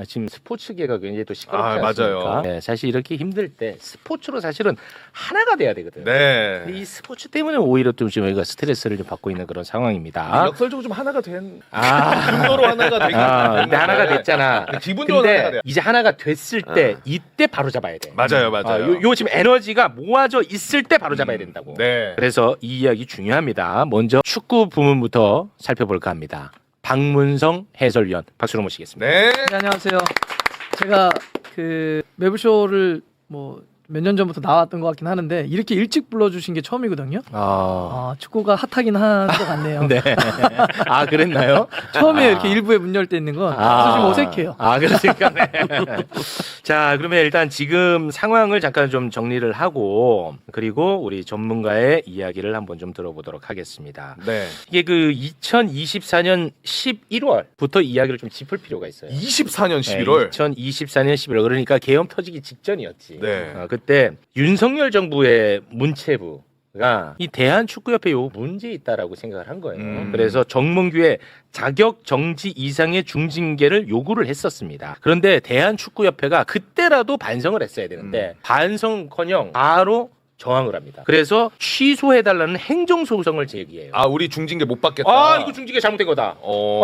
지금 스포츠계가 굉장히 또 시끄럽지 않습니까? 맞아요. 네, 사실 이렇게 힘들 때 스포츠로 사실은 하나가 돼야 되거든요. 네. 이 스포츠 때문에 오히려 좀 지금 저희가 스트레스를 좀 받고 있는 그런 상황입니다. 역설적으로 좀 하나가 된 아, 분노로 하나가 되긴 근데 하나가 됐잖아. 기분적으로 하나가 근데 돼. 이제 하나가 됐을 때 이때 바로 잡아야 돼. 맞아요. 요 지금 에너지가 모아져 있을 때 바로 잡아야 된다고. 네. 그래서 이 이야기 중요합니다. 먼저 축구 부문부터 살펴볼까 합니다. 박문성 해설위원 박수로 모시겠습니다. 네. 네, 안녕하세요. 제가 그 매부쇼를 뭐 몇 년 전부터 나왔던 것 같긴 하는데 이렇게 일찍 불러주신 게 처음이거든요. 축구가 핫하긴 한 것 같네요. 네. 아, 그랬나요? 처음에 이렇게 일부에 문 열 때 있는 건 사실 좀 어색해요. 그러니까. 네. 자, 그러면 일단 지금 상황을 잠깐 좀 정리를 하고 그리고 우리 전문가의 이야기를 한번 좀 들어보도록 하겠습니다. 네. 이게 그 2024년 11월부터 이야기를 좀 짚을 필요가 있어요. 24년 11월. 2024년 11월 그러니까 계엄 터지기 직전이었지. 네. 그때 윤석열 정부의 문체부가 이 대한축구협회 요 문제 있다라고 생각을 한 거예요. 그래서 정몽규의 자격 정지 이상의 중징계를 요구를 했었습니다. 그런데 대한축구협회가 그때라도 반성을 했어야 되는데 반성커녕 바로 저항을 합니다. 그래서 취소해달라는 행정소송을 제기해요. 우리 중징계 못 받겠다. 이거 중징계 잘못된 거다.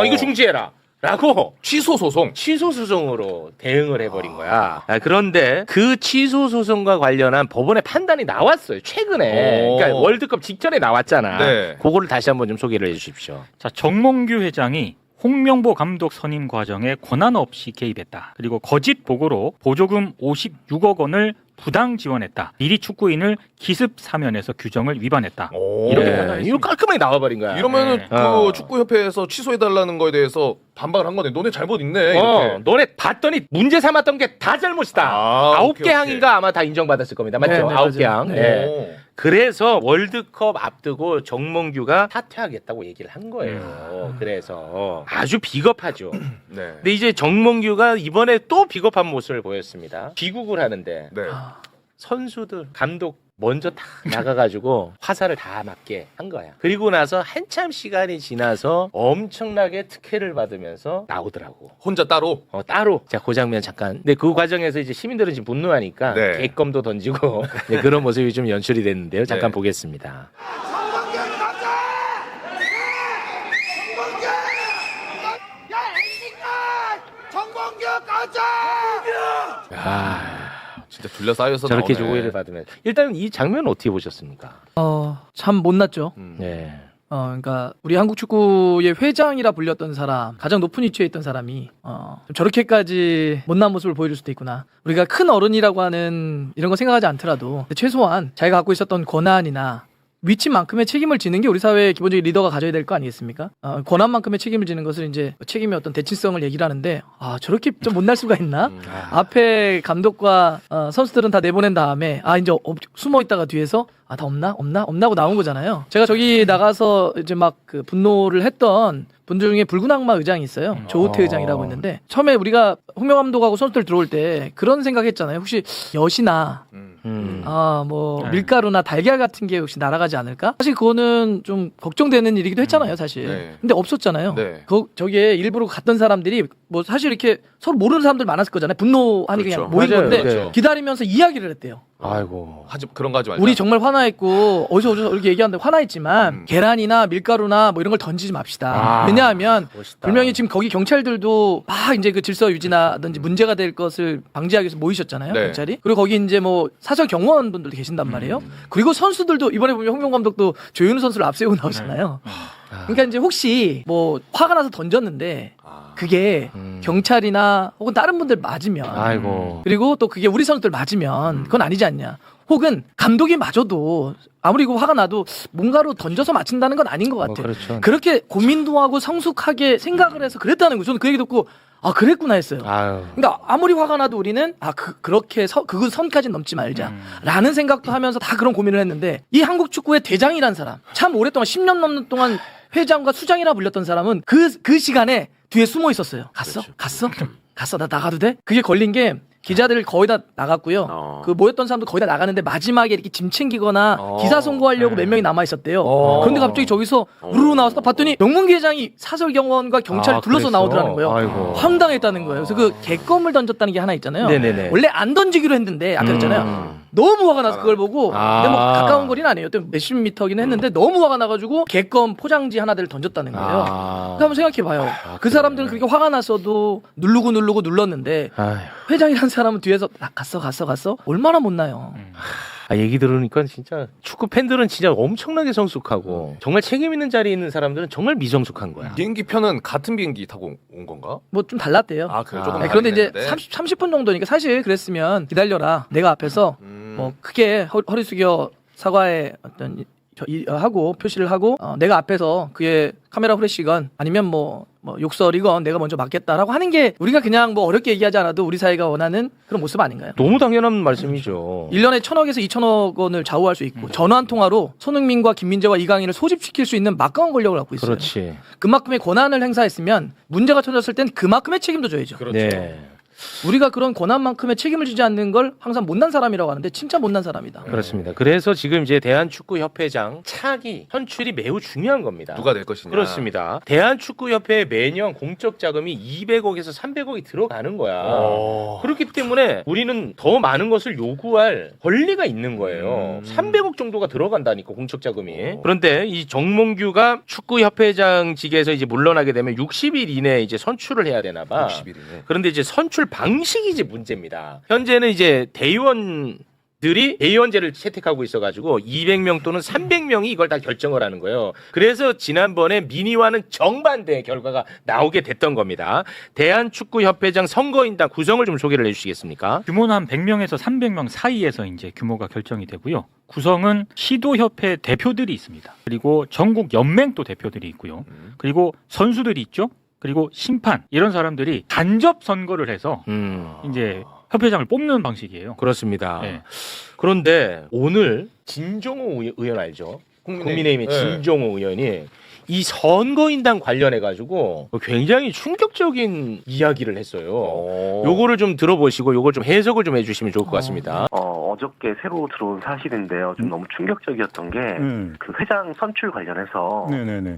이거 중지해라. 라고 취소 소송. 취소 소송으로 대응을 해버린 거야. 그런데 그 취소 소송과 관련한 법원의 판단이 나왔어요. 최근에. 그러니까 월드컵 직전에 나왔잖아. 네. 그거를 다시 한번 좀 소개를 해주십시오. 자, 정몽규 회장이 홍명보 감독 선임 과정에 권한 없이 개입했다. 그리고 거짓 보고로 보조금 56억 원을 부당 지원했다. 비리 축구인을 기습 사면해서 규정을 위반했다. 이렇게 판단했습니다. 이거 깔끔하게 나와버린 거야. 이러면은 네. 그 축구협회에서 취소해달라는 거에 대해서 반박을 한 거네. 너네 잘못 있네. 이렇게. 너네 봤더니 문제 삼았던 게 다 잘못이다. 아홉 오케이, 개 항인가 아마 다 인정받았을 겁니다. 맞죠? 네, 아홉 개 맞아요. 항. 네. 네. 그래서 월드컵 앞두고 정몽규가 사퇴하겠다고 얘기를 한 거예요. 그래서 아주 비겁하죠. 네. 근데 이제 정몽규가 이번에 또 비겁한 모습을 보였습니다. 귀국을 하는데 네. 선수들, 감독 먼저 다 나가가지고 화살을 다 맞게 한 거야. 그리고 나서 한참 시간이 지나서 엄청나게 특혜를 받으면서 나오더라고. 혼자 따로. 따로. 자, 그 장면 잠깐. 근데 그 과정에서 이제 시민들은 지금 분노하니까 네. 개껌도 던지고 네, 그런 모습이 좀 연출이 됐는데요. 잠깐 네. 보겠습니다. 정몽규 가자! 진짜 둘러싸여서 저렇게 나오네. 조의를 받으면 일단 이 장면은 어떻게 보셨습니까? 참 못났죠. 네. 그러니까 우리 한국 축구의 회장이라 불렸던 사람, 가장 높은 위치에 있던 사람이 좀 저렇게까지 못난 모습을 보여줄 수도 있구나. 우리가 큰 어른이라고 하는 이런 거 생각하지 않더라도 최소한 자기가 갖고 있었던 권한이나 위치만큼의 책임을 지는 게 우리 사회의 기본적인 리더가 가져야 될 거 아니겠습니까? 권한만큼의 책임을 지는 것을 이제 책임의 어떤 대칭성을 얘기를 하는데 저렇게 좀 못날 수가 있나? 앞에 감독과 선수들은 다 내보낸 다음에 이제 숨어 있다가 뒤에서 다 없나고 나온 거잖아요. 제가 저기 나가서 이제 막 그 분노를 했던 분들 중에 붉은 악마 의장이 있어요. 조우태 의장이라고 있는데 처음에 우리가 홍명 감독하고 선수들 들어올 때 그런 생각했잖아요. 혹시 엿이나 밀가루나 달걀 같은 게 혹시 날아가지 않을까? 사실 그거는 좀 걱정되는 일이기도 했잖아요, 사실. 네. 근데 없었잖아요. 네. 저기에 일부러 갔던 사람들이 뭐 사실 이렇게 서로 모르는 사람들 많았을 거잖아요. 분노하니 그렇죠. 그냥 모인 맞아요. 건데 그렇죠. 기다리면서 이야기를 했대요. 아이고. 그런 거 하지 말자. 우리 정말 화나있고 어디서 이렇게 얘기하는데 화나있지만 계란이나 밀가루나 뭐 이런 걸 던지지 맙시다. 왜냐하면 멋있다. 분명히 지금 거기 경찰들도 막 이제 그 질서 유지나든지 문제가 될 것을 방지하기 위해서 모이셨잖아요. 네. 경찰이. 그리고 거기 이제 뭐 사설 경호원분들도 계신단 말이에요. 그리고 선수들도 이번에 보면 홍명 감독도 조현우 선수를 앞세우고 나오잖아요. 그러니까 이제 혹시 뭐 화가 나서 던졌는데 그게 경찰이나 혹은 다른 분들 맞으면 아이고. 그리고 또 그게 우리 선수들 맞으면 그건 아니지 않냐. 혹은 감독이 맞아도 아무리 그 화가 나도 뭔가로 던져서 맞춘다는 건 아닌 것 같아요. 그렇죠. 그렇게 고민도 하고 성숙하게 생각을 해서 그랬다는 거예요. 저는 그 얘기 듣고 그랬구나 했어요. 아유. 그러니까 아무리 화가 나도 우리는 그렇게 그 선까지 넘지 말자라는 생각도 하면서 다 그런 고민을 했는데 이 한국 축구의 대장이란 사람 참 오랫동안 10년 넘는 동안 회장과 수장이라 불렸던 사람은 그 시간에 뒤에 숨어 있었어요. 갔어? 나 나가도 돼? 그게 걸린 게 기자들 거의 다 나갔고요. 그 모였던 사람도 거의 다 나갔는데 마지막에 이렇게 짐 챙기거나 기사 송고하려고 몇 명이 남아 있었대요. 그런데 갑자기 저기서 우르르 나와서 딱 봤더니 명문기 회장이 사설경원과 경찰이 둘러서 그랬어? 나오더라는 거예요. 아이고. 황당했다는 거예요. 그래서 그 개껌을 던졌다는 게 하나 있잖아요. 네네네. 원래 안 던지기로 했는데 아까 그랬잖아요. 너무 화가 나서 그걸 보고 근데 뭐 가까운 거리는 아니에요. 또 몇십 미터긴 했는데 너무 화가 나가지고 개껌 포장지 하나들을 던졌다는 거예요. 그러니까 한번 생각해봐요. 그 사람들은 그렇게 화가 났어도 누르고 눌렀는데 아휴. 회장이라는 사람은 뒤에서 갔어 얼마나 못나요. 얘기 들으니까 진짜 축구 팬들은 진짜 엄청나게 성숙하고 정말 책임 있는 자리에 있는 사람들은 정말 미성숙한 거야. 비행기 편은 같은 비행기 타고 온 건가? 뭐 좀 달랐대요. 아, 그래 조금. 그런데 이제 다르긴 했는데. 30분 정도니까 사실 그랬으면 기다려라. 내가 앞에서 뭐 크게 허리 숙여 사과의 어떤 하고 표시를 하고 내가 앞에서 그의 카메라 후레쉬건 아니면 뭐 욕설이건 내가 먼저 맞겠다라고 하는 게 우리가 그냥 뭐 어렵게 얘기하지 않아도 우리 사회가 원하는 그런 모습 아닌가요? 너무 당연한 말씀이죠. 1년에 1,000억에서 2,000억 원을 좌우할 수 있고 전화 한 통화로 손흥민과 김민재와 이강인을 소집시킬 수 있는 막강한 권력을 갖고 있어요. 그렇지. 그만큼의 권한을 행사했으면 문제가 터졌을 땐 그만큼의 책임도 져야죠. 그렇죠. 네. 우리가 그런 권한만큼의 책임을 지지 않는 걸 항상 못난 사람이라고 하는데 진짜 못난 사람이다. 그렇습니다. 그래서 지금 이제 대한축구협회장 차기 선출이 매우 중요한 겁니다. 누가 될 것이냐. 그렇습니다. 대한축구협회에 매년 공적 자금이 200억에서 300억이 들어가는 거야. 그렇기 때문에 우리는 더 많은 것을 요구할 권리가 있는 거예요. 300억 정도가 들어간다니까 공적 자금이. 그런데 이 정몽규가 축구협회장직에서 이제 물러나게 되면 60일 이내에 이제 선출을 해야 되나 봐. 60일이네. 그런데 이제 선출 방식이 이제 문제입니다. 현재는 이제 대의원제를 채택하고 있어가지고 200명 또는 300명이 이걸 다 결정을 하는 거예요. 그래서 지난번에 민의와는 정반대의 결과가 나오게 됐던 겁니다. 대한축구협회장 선거인단 구성을 좀 소개를 해주시겠습니까? 규모는 한 100명에서 300명 사이에서 이제 규모가 결정이 되고요. 구성은 시도협회 대표들이 있습니다. 그리고 전국 연맹도 대표들이 있고요. 그리고 선수들이 있죠. 그리고 심판 이런 사람들이 간접 선거를 해서 이제 협회장을 뽑는 방식이에요. 그렇습니다. 네. 그런데 오늘 진종호 의원 알죠? 국민의힘의 네. 진종호 의원이 이 선거인단 관련해 가지고 굉장히 충격적인 이야기를 했어요. 요거를 좀 들어보시고 요걸 좀 해석을 좀 해주시면 좋을 것 같습니다. 어저께 새로 들어온 사실인데요. 좀 너무 충격적이었던 게 그 회장 선출 관련해서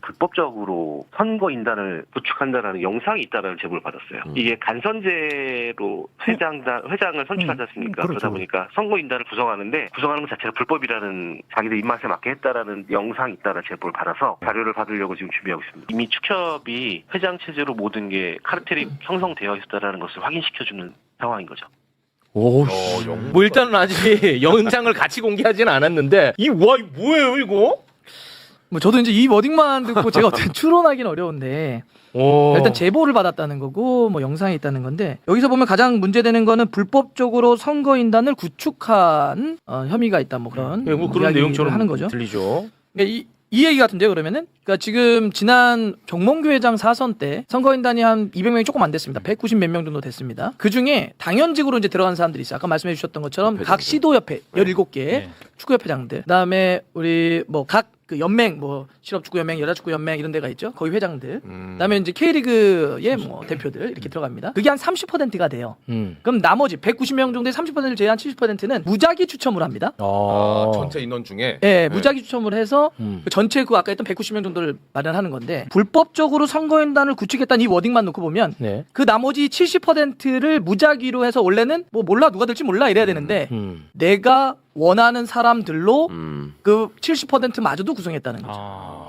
불법적으로 선거인단을 구축한다라는 영상이 있다라는 제보를 받았어요. 이게 간선제로 회장을 선출하지 않습니까? 그러다 보니까 선거인단을 구성하는 것 자체가 불법이라는 자기들 입맛에 맞게 했다라는 영상이 있다라는 제보를 받아서 자료를 받으려고 지금 준비하고 있습니다. 이미 축협이 회장 체제로 모든 게 카르텔이 형성되어 있었다라는 것을 확인시켜주는 상황인 거죠. 오, 뭐 일단은 아직 영상을 같이 공개하지는 않았는데 뭐예요 이거? 뭐 저도 이제 이 워딩만 듣고 제가 어떻게 추론하기는 어려운데 일단 제보를 받았다는 거고 뭐 영상이 있다는 건데 여기서 보면 가장 문제되는 거는 불법적으로 선거인단을 구축한 혐의가 있다 뭐 그런 뭐 그런 이야기를 내용처럼 하는 거죠. 들리죠. 그러니까 이 얘기 같은데요, 그러면은? 그러니까 지금 지난 정몽규 회장 사선 때 선거인단이 한 200명이 조금 안 됐습니다. 190 몇 명 정도 됐습니다. 그 중에 당연직으로 이제 들어간 사람들이 있어요. 아까 말씀해 주셨던 것처럼 각 시도협회 17개 축구협회장들. 그다음에 우리 뭐 각 그 연맹 뭐 실업축구연맹, 여자축구연맹 이런 데가 있죠. 거기 회장들. 그다음에 이제 K리그의 뭐 대표들 이렇게 들어갑니다. 그게 한 30%가 돼요. 그럼 나머지 190명 정도의 30%를 제외한 70%는 무작위 추첨을 합니다. 전체 인원 중에. 예, 무작위 추첨을 해서 그 전체 그 아까 했던 190명 정도를 마련하는 건데 불법적으로 선거인단을 구축했다는 이 워딩만 놓고 보면 네. 그 나머지 70%를 무작위로 해서 원래는 뭐 몰라 누가 될지 몰라 이래야 되는데 내가 원하는 사람들로 그 70%마저도 구성했다는 거죠.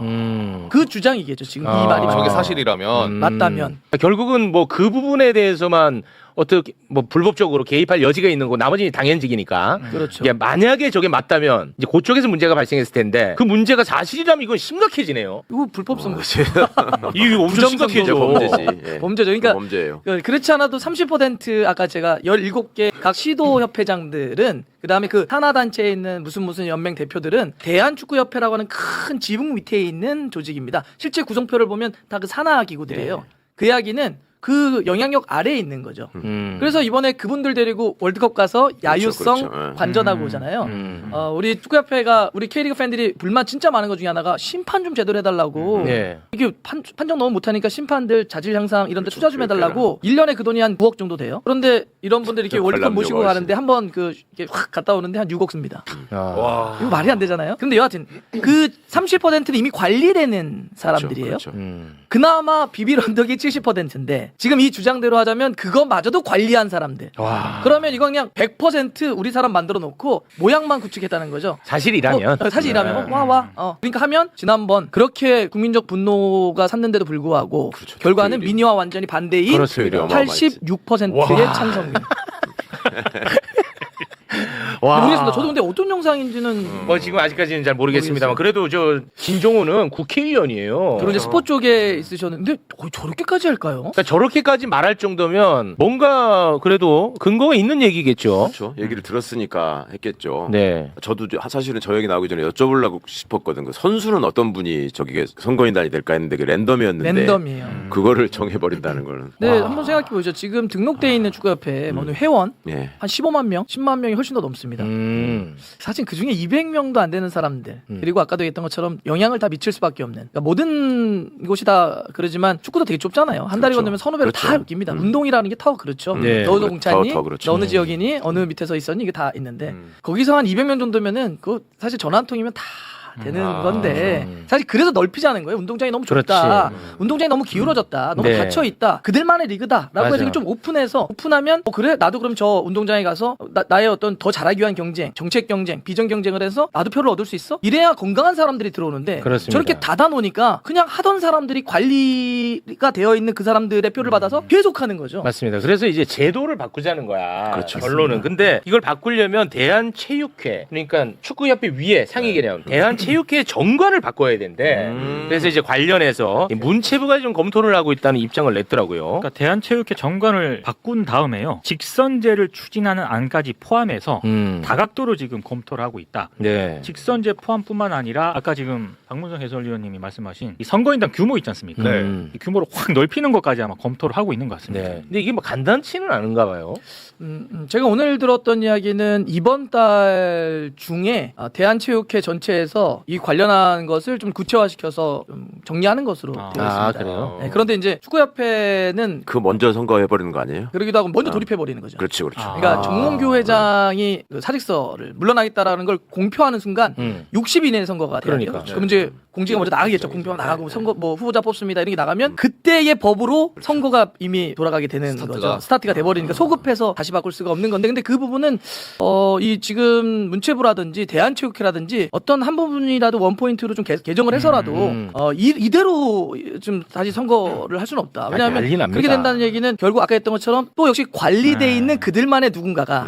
그 주장이겠죠. 지금 이 말이 저게 맞다. 사실이라면. 맞다면 결국은 뭐 그 부분에 대해서만 어떻게 뭐 불법적으로 개입할 여지가 있는 거 나머지는 당연직이니까. 그렇죠. 이게 만약에 저게 맞다면 이제 그쪽에서 문제가 발생했을 텐데 그 문제가 사실이라면 이건 심각해지네요. 이거 불법 선거지. 이게 엄청 심각해져. 범죄죠. 그러니까 범죄예요. 그렇지 않아도 30% 아까 제가 17개 각 시도협회장들은 그다음에 그 산하단체에 있는 무슨 연맹 대표들은 대한축구협회라고 하는 큰 지붕 밑에 있는 조직입니다. 실제 구성표를 보면 다 그 산하 기구들이에요. 그 이야기는 그 영향력 아래에 있는 거죠. 그래서 이번에 그분들 데리고 월드컵 가서 야유성 그렇죠. 관전하고 오잖아요. 우리 축구협회가 우리 K리그 팬들이 불만 진짜 많은 것 중에 하나가 심판 좀 제대로 해달라고. 네. 이게 판정 너무 못하니까 심판들 자질 향상 이런 데 투자 좀 해달라고 1년에 그 돈이 한 9억 정도 돼요. 그런데 이런 분들이 이렇게 월드컵 관람 모시고 요구하시. 가는데 한번 이렇게 확 갔다 오는데 한 6억 씁니다. 와. 이거 말이 안 되잖아요. 근데 여하튼 그 30%는 이미 관리되는 사람들이에요. 그렇죠. 그나마 비빌 언덕이 70%인데 지금 이 주장대로 하자면 그거마저도 관리한 사람들. 와. 그러면 이건 그냥 100% 우리 사람 만들어 놓고 모양만 구축했다는 거죠. 사실이라면. 사실이라면 와. 그러니까 하면 지난번 그렇게 국민적 분노가 샀는데도 불구하고 결과는 득표율이. 민의와 완전히 반대인 그렇습니다. 86%의 찬성률. 와. 모르겠습니다. 저도 근데 어떤 영상인지는 뭐 지금 아직까지는 잘 모르겠습니다만 그래도 저 진종호는 국회의원이에요. 그리고 이제 스포츠 쪽에 있으셨는데 저렇게까지 할까요? 그러니까 저렇게까지 말할 정도면 뭔가 그래도 근거가 있는 얘기겠죠. 그렇죠. 얘기를 들었으니까 했겠죠. 네. 저도 사실은 저 얘기 나오기 전에 여쭤보려고 싶었거든. 그 선수는 어떤 분이 저기 선거인단이 될까 했는데 그 랜덤이었는데 랜덤이에요. 그거를 정해버린다는 거는. 네, 한번 생각해 보죠. 지금 등록돼 있는 축구협회 어느 회원 예. 한 15만 명, 10만 명이 훨씬 더 넘습니다. 사실 그 중에 200명도 안 되는 사람들 그리고 아까도 얘기했던 것처럼 영향을 다 미칠 수밖에 없는. 그러니까 모든 곳이 다 그러지만 축구도 되게 좁잖아요. 한 달이 그렇죠. 건너면 서너 배로 다 그렇죠. 엮입니다. 운동이라는 게 더 그렇죠. 네. 너도 공차니, 더 그렇죠. 너 어느 지역이니, 어느 밑에서 있었니 이게 다 있는데 거기서 한 200명 정도면은 그거 사실 전화 한 통이면 다 되는 건데 사실 그래서 넓히자는 거예요. 운동장이 너무 좁다. 그렇지. 운동장이 너무 기울어졌다. 너무 네. 닫혀 있다. 그들만의 리그다라고 맞아. 해서 이게 좀 오픈하면 그래 나도 그럼 저 운동장에 가서 나의 어떤 더 잘하기 위한 경쟁, 정책 경쟁, 비전 경쟁을 해서 나도 표를 얻을 수 있어? 이래야 건강한 사람들이 들어오는데 그렇습니다. 저렇게 닫아놓으니까 그냥 하던 사람들이 관리가 되어 있는 그 사람들의 표를 받아서 계속하는 거죠. 맞습니다. 그래서 이제 제도를 바꾸자는 거야. 그렇죠. 결론은. 근데 이걸 바꾸려면 대한체육회, 그러니까 축구협회 위에 상위 개념, 대한체육회 정관을 바꿔야 된대. 그래서 이제 관련해서 문체부가 좀 검토를 하고 있다는 입장을 냈더라고요. 그러니까 대한체육회 정관을 바꾼 다음에요. 직선제를 추진하는 안까지 포함해서 다각도로 지금 검토를 하고 있다. 네. 직선제 포함뿐만 아니라 아까 지금 박문성 해설위원님이 말씀하신 이 선거인단 규모 있지 않습니까? 네. 이 규모를 확 넓히는 것까지 아마 검토를 하고 있는 것 같습니다. 네. 근데 이게 뭐 간단치는 않은가 봐요. 제가 오늘 들었던 이야기는 이번 달 중에 대한체육회 전체에서 이 관련한 것을 좀 구체화시켜서 좀 정리하는 것으로 되어 있습니다. 아, 그래요? 네, 그런데 이제 축구협회는 그 먼저 선거해버리는 거 아니에요? 그러기도 하고 먼저 돌입해버리는 거죠. 그렇지, 그렇죠. 그러니까 정몽규 회장이 그 사직서를 물러나겠다라는 걸 공표하는 순간 60일 이내 선거가 돼야 돼요. 그러니까. 그럼 이제 공지가 먼저 나가겠죠. 공표가 나가고 선거 뭐 후보자 뽑습니다 이런 게 나가면 그때의 법으로 선거가 이미 돌아가게 되는 거죠. 스타트가 돼버리니까 소급해서 다시 바꿀 수가 없는 건데 근데 그 부분은 이 지금 문체부라든지 대한체육회라든지 어떤 한 부분이라도 원포인트로 좀 개정을 해서라도 이대로 좀 다시 선거를 할 수는 없다. 왜냐하면 난리 납니다. 그렇게 된다는 얘기는 결국 아까 했던 것처럼 또 역시 관리돼 있는 그들만의 누군가가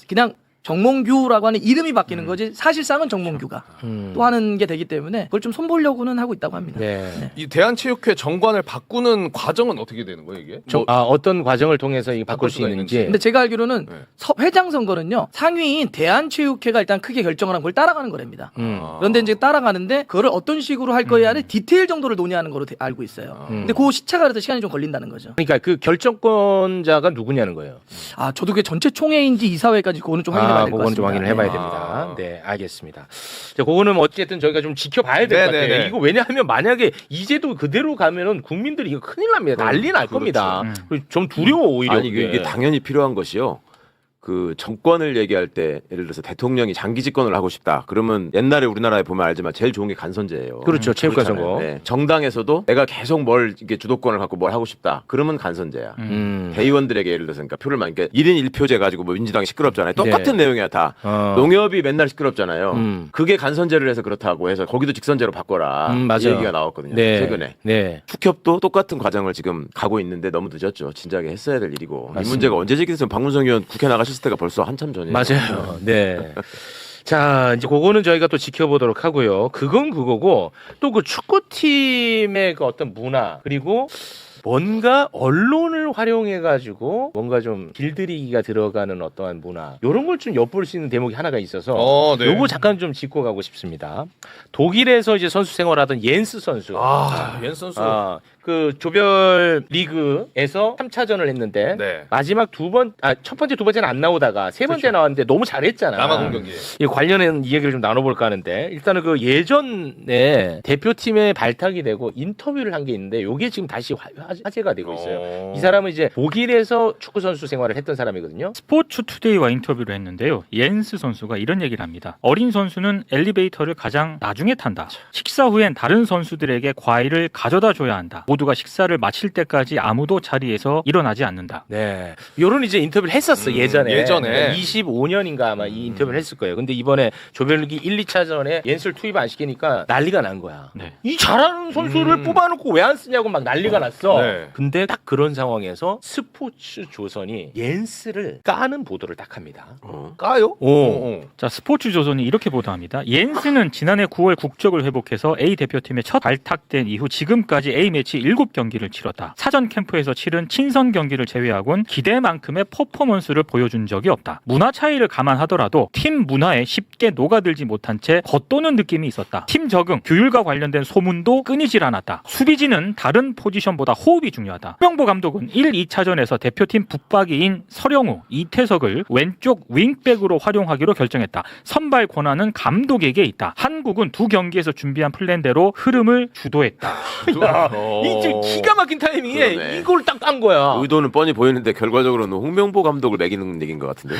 그냥 정몽규라고 하는 이름이 바뀌는 거지 사실상은 정몽규가 또 하는 게 되기 때문에 그걸 좀 손보려고는 하고 있다고 합니다. 네. 이 대한체육회 정관을 바꾸는 과정은 어떻게 되는 거예요 이게? 뭐 어떤 과정을 통해서 이 바꿀 수 수가 있는지. 근데 제가 알기로는 네. 회장 선거는요 상위인 대한체육회가 일단 크게 결정을 한 걸 따라가는 거랍니다. 그런데 이제 따라가는데 그거를 어떤 식으로 할 거야를 디테일 정도를 논의하는 거로 알고 있어요. 근데 그 시차가 그래서 시간이 좀 걸린다는 거죠. 그러니까 그 결정권자가 누구냐는 거예요. 저도 그게 전체 총회인지 이사회까지 그거는 좀 확인해봐야 될 것 그건 같습니다. 좀 확인을 해봐야 네. 됩니다. 네, 알겠습니다. 자, 그거는 어쨌든 저희가 좀 지켜봐야 될 것 네네네. 같아요. 이거 왜냐하면 만약에 이제도 그대로 가면은 국민들이 이거 큰일 납니다. 난리 날 겁니다. 좀 두려워 오히려. 아니 그게. 이게 당연히 필요한 것이요. 그 정권을 얘기할 때 예를 들어서 대통령이 장기 집권을 하고 싶다. 그러면 옛날에 우리나라에 보면 알지만 제일 좋은 게 간선제예요. 그렇죠. 체육관 그렇잖아요. 선거. 네. 정당에서도 내가 계속 뭘 이게 주도권을 갖고 뭘 하고 싶다. 그러면 간선제야. 대의원들에게 예를 들어서 그러니까 표를 많이 1인 1표제 가지고 뭐 민주당이 시끄럽잖아요. 똑같은 내용이야 다. 농협이 맨날 시끄럽잖아요. 그게 간선제를 해서 그렇다고 해서 거기도 직선제로 바꿔라. 맞아요. 이 얘기가 나왔거든요. 네. 최근에. 네. 축협도 똑같은 과정을 지금 가고 있는데 너무 늦었죠. 진작에 했어야 될 일이고. 맞습니다. 이 문제가 언제 제기됐으면 박문성 의원 국회 나가셨을 때가 벌써 한참 전이에요. 맞아요. 네. 자, 이제 그거는 저희가 또 지켜보도록 하고요. 그건 그거고 또 그 축구팀의 그 어떤 문화 그리고 뭔가 언론을 활용해 가지고 뭔가 좀 길들이기가 들어가는 어떠한 문화 이런 걸 좀 엿볼 수 있는 대목이 하나가 있어서 네. 요거 잠깐 좀 짚고 가고 싶습니다. 독일에서 이제 선수 생활하던 옌스 선수. 옌스 선수. 그 조별 리그에서 3차전을 했는데 네. 마지막 첫 번째 두 번째는 안 나오다가 세 번째 나왔는데 너무 잘했잖아. 남아공 경기. 이 관련된 이야기를 좀 나눠볼까 하는데 일단은 그 예전에 대표팀에 발탁이 되고 인터뷰를 한 게 있는데 이게 지금 다시 화제가 되고 있어요. 이 사람은 이제 독일에서 축구 선수 생활을 했던 사람이거든요. 스포츠 투데이와 인터뷰를 했는데요. 옌스 선수가 이런 얘기를 합니다. 어린 선수는 엘리베이터를 가장 나중에 탄다. 식사 후엔 다른 선수들에게 과일을 가져다 줘야 한다. 모두가 식사를 마칠 때까지 아무도 자리에서 일어나지 않는다. 네. 요런 이제 인터뷰를 했었어, 예전에. 예전에. 25년인가 아마 이 인터뷰를 했을 거예요. 근데 이번에 조별리그 1, 2차전에 옌스를 투입 안 시키니까 난리가 난 거야. 네. 이 잘하는 선수를 뽑아놓고 왜 안 쓰냐고 막 난리가 났어. 네. 근데 딱 그런 상황에서 스포츠 조선이 옌스를 까는 보도를 딱 합니다. 까요? 자, 스포츠 조선이 이렇게 보도합니다. 옌스는 지난해 9월 국적을 회복해서 A 대표팀에 첫 발탁된 이후 지금까지 A매치 7경기를 치렀다. 사전 캠프에서 치른 친선 경기를 제외하곤 기대만큼의 퍼포먼스를 보여준 적이 없다. 문화 차이를 감안하더라도 팀 문화에 쉽게 녹아들지 못한 채 겉도는 느낌이 있었다. 팀 적응, 규율과 관련된 소문도 끊이질 않았다. 수비진은 다른 포지션보다 호흡이 중요하다. 홍명보 감독은 1, 2차전에서 대표팀 붙박이인 서령우, 이태석을 왼쪽 윙백으로 활용하기로 결정했다. 선발 권한은 감독에게 있다. 한국은 두 경기에서 준비한 플랜대로 흐름을 주도했다. 이 지금 기가 막힌 타이밍에 그러네. 이걸 딱 깐 거야. 의도는 뻔히 보이는데 결과적으로는 홍명보 감독을 매기는 얘기인 것 같은데.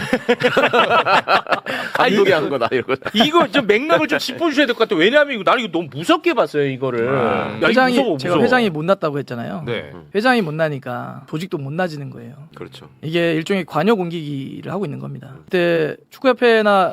감독이 한 거다 이런 거. 이거 좀 맥락을 좀 짚어주셔야 될 것 같아요. 왜냐하면 이거 나는 이거 너무 무섭게 봤어요, 이거를. 야, 이거 회장이 무서워. 제가 회장이 못났다고 했잖아요. 네. 회장이 못나니까 조직도 못나지는 거예요. 그렇죠. 이게 일종의 관여 공기를 하고 있는 겁니다. 그때 축구협회나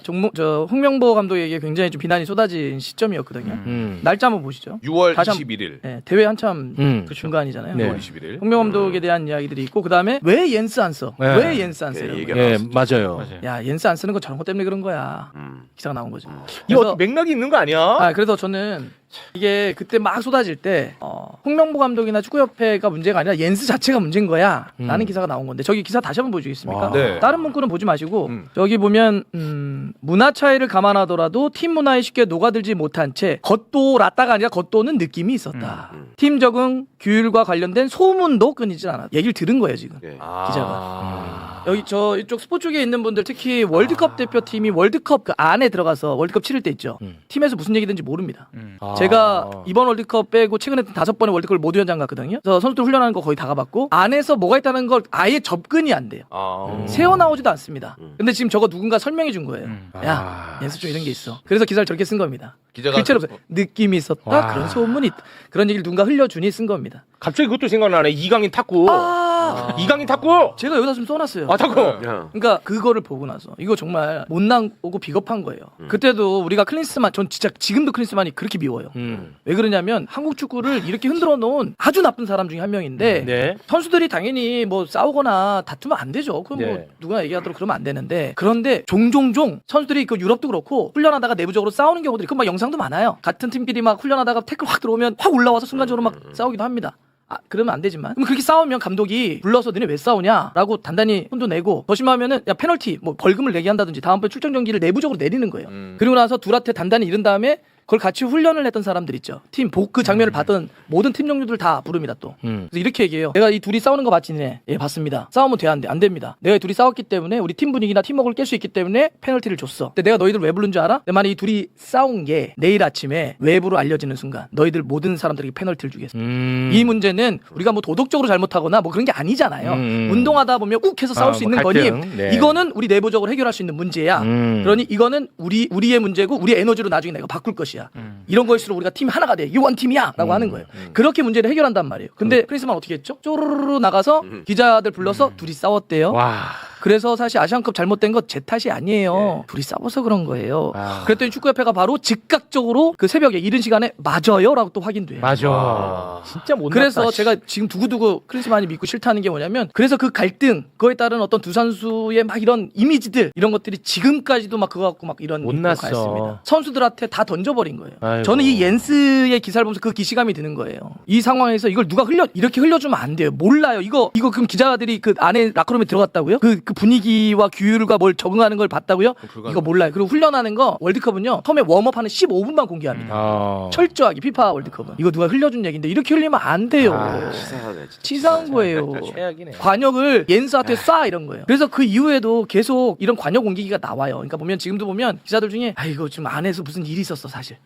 홍명보 감독에게 굉장히 좀 비난이 쏟아진 시점이었거든요. 날짜 한번 보시죠. 6월 다시 21일. 네, 대회 한참 그렇죠. 중간이잖아요. 네. 6월 21일. 홍명보 감독에 대한 이야기들이 있고 그다음에 왜 옌스 안 써? 네. 왜 옌스 안 써요? 얘기가 예, 나왔었죠. 맞아요. 야 옌스 안 쓰는 건 저런 것 때문에 그런 거야. 기사가 나온 거죠. 이거 그래서 맥락이 있는 거 아니야? 그래서 저는 이게 그때 막 쏟아질 때 홍명보 감독이나 축구협회가 문제가 아니라 옌스 자체가 문제인 거야 라는 기사가 나온 건데 저기 기사 다시 한번 보여주겠습니까? 와. 네. 다른 문구는 보지 마시고 저기 보면 문화 차이를 감안하더라도 팀 문화에 쉽게 녹아들지 못한 채 겉도랐다가 아니라 겉도는 느낌이 있었다. 팀 적응 규율과 관련된 소문도 끊이질 않았다. 얘기를 들은 거예요 지금 예. 기자가. 여기 저 이쪽 스포츠 쪽에 있는 분들 특히 월드컵 대표팀이 월드컵 그 안에 들어가서 월드컵 치를 때 있죠. 팀에서 무슨 얘기든지 모릅니다. 제가 이번 월드컵 빼고 최근에 5번의 월드컵을 모두 현장 갔거든요. 그래서 선수들 훈련하는 거 거의 다 가봤고 안에서 뭐가 있다는 걸 아예 접근이 안 돼요. 새어 나오지도 않습니다. 근데 지금 저거 누군가 설명해 준 거예요. 야, 옌스 좀 이런 게 있어. 그래서 기사를 저렇게 쓴 겁니다. 기자가 글처럼 느낌이 있었다. 와. 그런 소문이 있다. 그런 얘기를 누군가 흘려주니 쓴 겁니다. 갑자기 그것도 생각나네. 이강인 탁구. 이강인 탁구. 제가 여기다 좀 써놨어요. 탁구. 야. 그러니까 그거를 보고 나서 이거 정말 못나오고 비겁한 거예요. 그때도 우리가 클린스만 전 진짜 지금도 클린스만이 그렇게 미워요. 왜 그러냐면 한국 축구를 이렇게 흔들어 놓은 아주 나쁜 사람 중에 한 명인데 네. 선수들이 당연히 뭐 싸우거나 다투면 안 되죠. 그럼 뭐 네. 누가 얘기하도록 그러면 안 되는데 그런데 종종종 선수들이 그 유럽도 그렇고 훈련하다가 내부적으로 싸우는 경우들이 그 막 영상도 많아요. 같은 팀끼리 막 훈련하다가 태클 확 들어오면 확 올라와서 순간적으로 막 싸우기도 합니다. 그러면 안 되지만 그럼 그렇게 싸우면 감독이 불러서 너네 왜 싸우냐라고 단단히 혼도 내고 더 심하면은 야 페널티 뭐 벌금을 내게 한다든지 다음번 출전 경기를 내부적으로 내리는 거예요. 그리고 나서 둘한테 단단히 이른 다음에 그걸 같이 훈련을 했던 사람들 있죠. 팀 그 장면을 봤던 모든 팀 종류들 다 부릅니다 또. 그래서 이렇게 얘기해요. 내가 이 둘이 싸우는 거 봤지 니네? 예 봤습니다. 싸우면 돼 안 돼? 안 됩니다. 내가 이 둘이 싸웠기 때문에 우리 팀 분위기나 팀워크를 깰 수 있기 때문에 페널티를 줬어. 근데 내가 너희들 왜 부른 줄 알아? 만약 이 둘이 싸운 게 내일 아침에 외부로 알려지는 순간 너희들 모든 사람들에게 페널티를 주겠어. 이 문제는 우리가 뭐 도덕적으로 잘못하거나 뭐 그런 게 아니잖아요. 운동하다 보면 욱 해서 싸울 수 있는 뭐 거니 갈등. 네. 이거는 우리 내부적으로 해결할 수 있는 문제야. 그러니 이거는 우리의 문제고 우리의 에너지로 나중에 내가 바꿀 것이야. 이런 거일수록 우리가 팀 하나가 돼. 이원 팀이야 라고 하는 거예요. 그렇게 문제를 해결한단 말이에요. 근데 크리스만 어떻게 했죠? 쪼르르르 나가서 기자들 불러서 둘이 싸웠대요. 와. 그래서 사실 아시안컵 잘못된 건 제 탓이 아니에요. 둘이 싸워서 그런 거예요. 그랬더니 축구협회가 바로 즉각적으로 그 새벽에 이른 시간에 맞아요 라고 또 확인돼요. 맞아. 진짜 못났다. 그래서 제가 지금 두고두고 크리스만이 믿고 싫다는 게 뭐냐면 그래서 그 갈등 그거에 따른 어떤 두 선수의 막 이런 이미지들 이런 것들이 지금까지도 막 그거 갖고 막 이런 못났어. 있습니다. 선수들한테 다 던져버린 거예요. 아이고. 저는 이 옌스의 기사를 보면서 그 기시감이 드는 거예요. 이 상황에서 이걸 누가 이렇게 흘려주면 안 돼요. 몰라요. 이거 그럼 기자들이 그 안에 라커룸에 들어갔다고요? 그 그 분위기와 규율과 뭘 적응하는 걸 봤다고요? 불가능. 이거 몰라요. 그리고 훈련하는 거 월드컵은요. 처음에 웜업하는 15분만 공개합니다. 철저하게 피파 월드컵은 이거 누가 흘려준 얘기인데 이렇게 흘리면 안 돼요. 치사하네, 진짜. 치사한 거예요. 최악이네. 관역을 옌스한테 쏴 이런 거예요. 그래서 그 이후에도 계속 이런 관역 옮기기가 나와요. 그러니까 보면 지금도 보면 기사들 중에 아 이거 지금 안에서 무슨 일이 있었어 사실.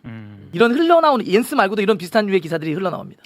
이런 흘러나오는 옌스 말고도 이런 비슷한 류의 기사들이 흘러나옵니다.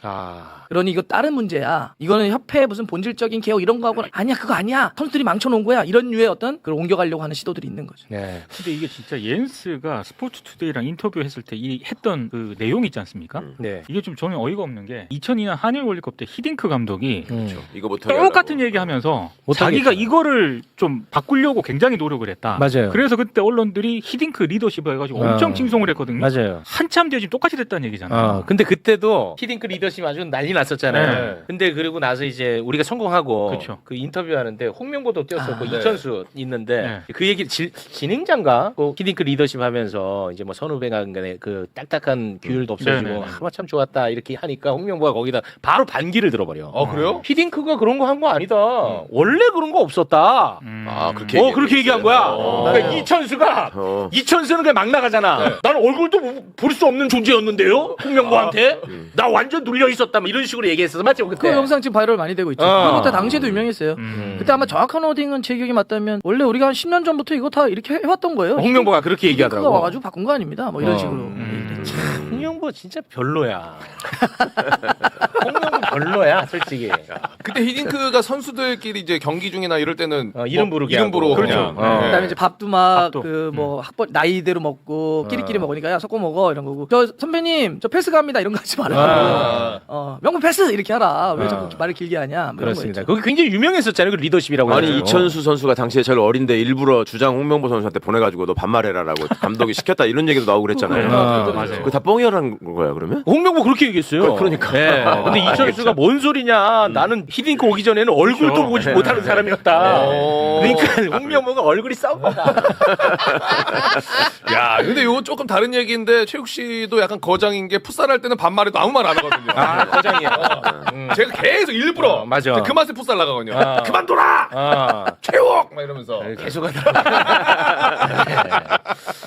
그러니 이거 다른 문제야. 이거는 협회의 무슨 본질적인 개혁 이런 거하고는 아니야 그거 아니야. 선수들이 망쳐놓은 거야. 이런 류의 어떤 그걸 옮겨가려고 하는 시도들이 있는 거죠. 네. 근데 이게 진짜 옌스가 스포츠투데이랑 인터뷰했을 때 이 했던 그 내용 있지 않습니까? 네. 이게 좀 저는 어이가 없는 게 2002년 한일 월드컵 때 히딩크 감독이 이거 못하게 똑같은 얘기하면서 자기가 못하겠죠. 이거를 좀 바꾸려고 굉장히 노력을 했다. 맞아요. 그래서 그때 언론들이 히딩크 리더십을 해가지고 엄청 칭송을 했거든요. 맞아요. 한참 뒤에 지금 똑같이 됐다는 얘기잖아요. 근데 그때도 히딩크 리더십 아주 난리 났었잖아요. 네. 근데 그리고 나서 이제 우리가 성공하고 그쵸. 그 인터뷰하는데 홍명보도 뛰었었고 네. 이천수 있는데 그 얘기 진행자인가 그 히딩크 리더십 하면서 이제 뭐 선후배가 간에 그 딱딱한 규율도 없어지고 네네. 참 좋았다 이렇게 하니까 홍명보가 거기다 바로 반기를 들어버려. 그래요? 히딩크가 그런 거 한 거 아니다. 원래 그런 거 없었다. 그렇게 그렇게 얘기한 거야. 그러니까 네. 이천수가 어. 이천수는 그냥 막 나가잖아. 나는 얼굴도 볼 수 없는 존재였는데요. 홍명보한테 나 완전 눌려 있었다. 뭐 이런 식으로 얘기했었어. 맞지? 그때. 그 영상 지금 바이럴 많이 되고 있죠. 그때 당시에도 유명했어요. 그때 아마 정확한 워딩은 제 기억이 맞다면 원래 우리가 한 10년 전부터 이거 다 이렇게 해왔던 거예요. 홍명보가 그렇게 그가 얘기하더라고. 와가지고 바꾼 거 아닙니다. 뭐 이런 식으로. 홍명보 진짜 별로야. 홍명보 별로야, 솔직히. 그때 히딩크가 선수들끼리 이제 경기 중이나 이럴 때는 이름 부르게 이름 하고. 부르고 그렇죠. 그냥. 네. 그다음에 이제 밥도 막 밥도. 그 뭐 학벌 나이대로 먹고 끼리끼리 먹으니까 야 섞어 먹어 이런 거고 저 선배님 저 패스 갑니다 이런 거 하지 말라고 명분 패스 이렇게 하라 왜 자꾸 말을 길게 하냐 뭐 이런 그렇습니다. 거 있죠. 거기 굉장히 유명했었잖아요. 그 리더십이라고. 아니 해가지고. 이천수 선수가 당시에 제일 어린데 일부러 주장 홍명보 선수한테 보내가지고 너 반말해라라고 감독이 시켰다 이런 얘기도 나오고 그랬잖아요. 맞아요. 그거 다 뻥이라는 거야 그러면? 홍명보 그렇게 얘기했어요. 그러니까. 네. 근데 이천수가 뭔 소리냐. 나는 히딩크 오기 전에는 얼굴도 보지 못하는 사람이었다. 그러니까 홍명보가 얼굴이 썩 거다. 야, 근데 이거 조금 다른 얘기인데 최욱 씨도 약간 거장인 게 풋살할 때는 반말해도 아무 말 안 하거든요. 거장이야. 제가 계속 일부러 맞아. 그 맛에 풋살 나가거든요. 아. 그만둬라. 최욱 막 이러면서. 계속 하다.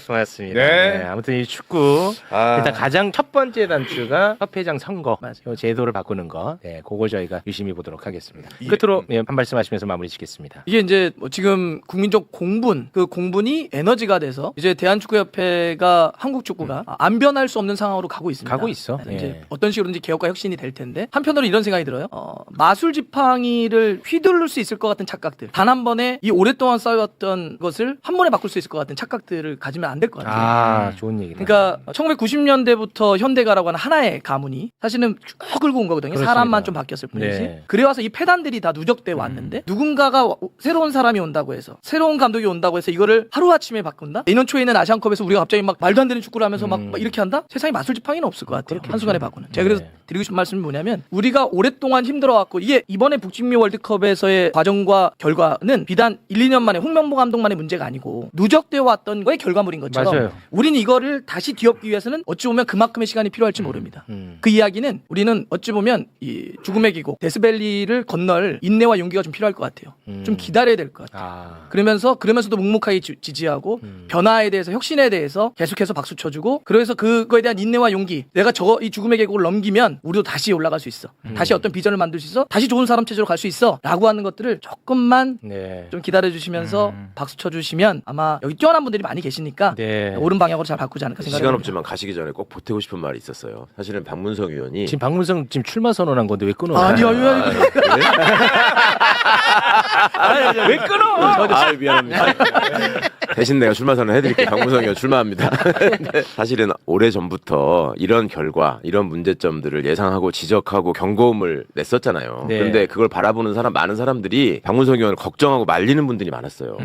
고맙습니다. 네. 네, 아무튼 이 축구 일단 가장 첫 번째 단추가 협회장 선거 요 제도를 바꾸는 거. 네, 그걸 저희가 유심히 보도록 하겠습니다. 끝으로 한 말씀 하시면서 마무리 짓겠습니다. 이게 이제 뭐 지금 국민적 공분 그 공분이 에너지가 돼서 이제 대한축구협회가 한국 축구가 안 변할 수 없는 상황으로 가고 있습니다. 가고 있어. 이제 예. 어떤 식으로든지 개혁과 혁신이 될 텐데 한편으로 이런 생각이 들어요. 마술 지팡이를 휘두를 수 있을 것 같은 착각들 단 한 번에 이 오랫동안 쌓여왔던 것을 한 번에 바꿀 수 있을 것 같은 착각들을 가지면 안 될 것 같아요. 좋은 얘기네. 그러니까 1990년대부터 현대가라고 하는 하나의 가문이 사실은 쭉 끌고 온 거거든요. 그렇습니다. 사람만 좀 바뀌었을 뿐이지. 네. 그래와서 이 폐단들이 다 누적돼 왔는데 누군가가 새로운 사람이 온다고 해서 새로운 감독이 온다고 해서 이거를 하루아침에 바꾼다? 내년 초에 있는 아시안컵에서 우리가 갑자기 막 말도 안 되는 축구를 하면서 막 이렇게 한다? 세상에 마술지팡이는 없을 것 같아요. 한순간에 바꾸는. 제가 그래서 드리고 싶은 말씀이 뭐냐면 우리가 오랫동안 힘들어왔고 이게 이번에 북중미 월드컵에서의 과정과 결과는 비단 1, 2년 만에 홍명보 감독만의 문제가 아니고 누적되어 왔던 거의 결과물인 것처럼 맞아요. 우리는 이거를 다시 뒤엎기 위해서는 어찌 보면 그만큼의 시간이 필요할지 모릅니다. 그 이야기는 우리는 어찌 보면 이 죽음의 기고 데스밸리를 건널 인내와 용기가 좀 필요할 것 같아요. 좀 기다려야 될 것 같아요. 그러면서도 묵묵하게 지지하고 변화에 대해서 혁신에 대해서 계속해서 박수 쳐주고 그래서 그거에 대한 인내와 용기 내가 이 죽음의 계곡을 넘기면 우리도 다시 올라갈 수 있어. 다시 어떤 비전을 만들 수 있어. 다시 좋은 사람 체제로 갈 수 있어. 라고 하는 것들을 조금만 좀 기다려주시면서 박수 쳐주시면 아마 여기 뛰어난 분들이 많이 계시니까 옳은 방향으로 잘 바꾸지 않을까 시간 생각합니다. 없지만 가시기 전에 꼭 보태고 싶은 말이 있었어요. 사실은 박문성 의원이 지금 박문성 지금 출마 선언한 건데 왜 끊어? 아니요. 왜 끊어? 아 미안합니다. 대신 내가 출마 선언 해드릴게요. 박문성 의원 출마합니다. 근데 사실은 오래 전부터 이런 결과, 이런 문제점들을 예상하고 지적하고 경고음을 냈었잖아요. 네. 그런데 그걸 바라보는 많은 사람들이 박문성 의원을 걱정하고 말리는 분들이 많았어요.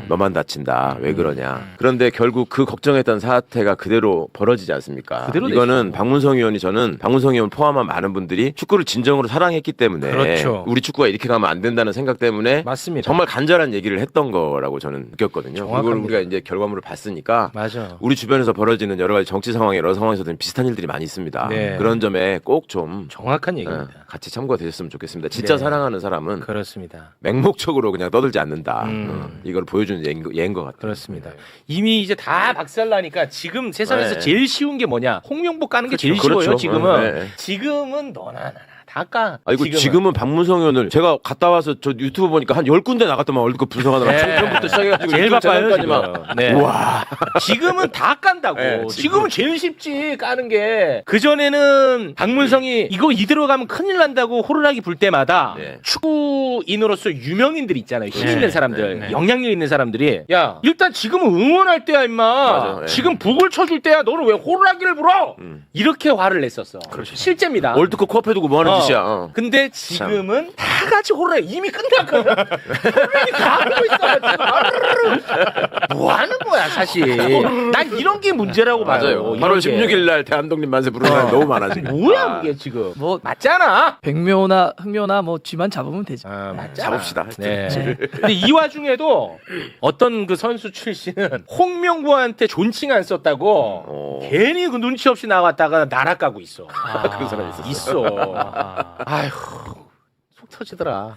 너만 다친다. 왜 그러냐. 그런데 결국 그 걱정했던 사태가 그대로 벌어지지 않습니까? 그대로 이거는 됐죠. 박문성 의원이 저는 박문성 의원 포함한 많은 분들이 축구를 진정으로 사랑했기 때문에 그렇죠. 우리 축구가 이렇게 가면 안 된다는 생각 때문에 맞습니다. 정말 간절한 얘기를 했던 거라고 저는 느꼈거든요. 정확합니다. 우리가 이제 결과물을 봤으니까 맞아. 우리 주변에서 벌어지는 여러 가지 정치 상황, 여러 상황에서는 비슷한 일들이 많이 있습니다. 네. 그런 점에 꼭 좀 정확한 얘기입니다. 같이 참고가 되셨으면 좋겠습니다. 진짜 네. 사랑하는 사람은 그렇습니다. 맹목적으로 그냥 떠들지 않는다. 이걸 보여주는 예인 것 같아요. 그렇습니다. 이미 이제 다 박살나니까 지금 세상에서 네. 제일 쉬운 게 뭐냐? 홍명보 까는 게 제일 그렇죠. 쉬워요. 지금은. 네. 지금은 너나 나나 다 까. 아이고 지금은 박문성 의원을 제가 갔다 와서 저 유튜브 보니까 한 10군데 나갔더만 월드컵 분석하느라 네. 총편부터 시작해가지고 제일 바빠요 지금. 막 네. 와 지금은 다 깐다고. 네, 지금은 제일 쉽지 까는 게. 그 전에는 박문성이 이거 이대로 가면 큰일 난다고 호루라기 불 때마다 네. 축구인으로서 유명인들 있잖아요. 힘 네. 있는 사람들, 네. 영향력 있는 사람들이 야 일단 지금은 응원할 때야 임마. 맞아, 네. 지금 북을 쳐줄 때야. 너는 왜 호루라기를 불어? 이렇게 화를 냈었어. 실제입니다. 월드컵 코앞에 두고 뭐 하는 짓이야. 근데 지금은 다 같이 호루라기 이미 끝났거든. 호루라기 다 하고 있어. 뭐 하는 거야 사실. 난 이런 게 문제라고 맞아요. 봐요. 8월 16일 날 대한독립 만세 부르는 날 너무 많아 지금. 뭐야 그게 지금. 뭐 맞잖아. 백묘나 흑묘나 뭐 쥐만 잡으면 되죠. 맞잖아. 잡읍시다. 네. 근데 이 와중에도 어떤 그 선수 출신은 홍명보한테 존칭 안 썼다고 괜히 그 눈치 없이 나갔다가 나락가고 있어. 그런 사람이 있었어요. 있어. 아휴 속 터지더라.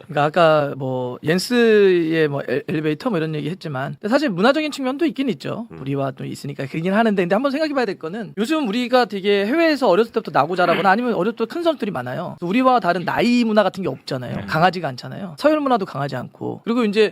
그러니까 아까 뭐 옌스의 뭐 엘리베이터 뭐 이런 얘기 했지만 사실 문화적인 측면도 있긴 있죠. 우리와 또 있으니까 그긴 하는데 근데 한번 생각해봐야 될 거는 요즘 우리가 되게 해외에서 어렸을 때부터 나고 자라거나 아니면 어렸을 때 큰 선수들이 많아요. 우리와 다른 나이 문화 같은 게 없잖아요. 강하지가 않잖아요. 서열 문화도 강하지 않고 그리고 이제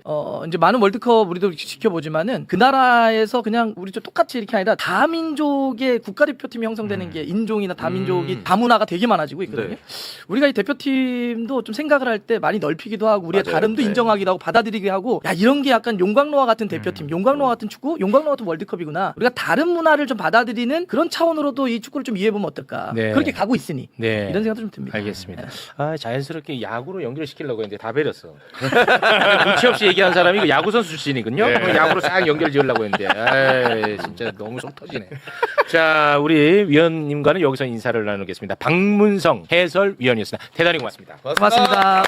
많은 월드컵 우리도 지켜보지만은 그 나라에서 그냥 우리 좀 똑같이 이렇게 아니라 다민족의 국가대표팀이 형성되는 게 인종이나 다민족이 다문화가 되게 많아지고 있거든요. 네. 우리가 이 대표팀도 좀 생각을 할 때 많이 넓히기도 하고 우리의 맞아요. 다름도 네. 인정하기도 하고 받아들이기도 하고 야 이런 게 약간 용광로와 같은 대표팀 용광로와 같은 축구 용광로와 같은 월드컵이구나 우리가 다른 문화를 좀 받아들이는 그런 차원으로도 이 축구를 좀 이해해보면 어떨까 네. 그렇게 가고 있으니 네. 이런 생각도 좀 듭니다. 알겠습니다. 아 자연스럽게 야구로 연결시키려고 했는데 다 베렸어. 눈치 없이 얘기한 사람이 그 야구 선수 출신이군요. 야구로 싹 연결 지으려고 했는데 아이, 진짜 너무 속 터지네. 자 우리 위원님과는 여기서 인사를 나누겠습니다. 박문성 해설위원이었습니다. 대단히 고맙습니다. 고맙습니다. 아,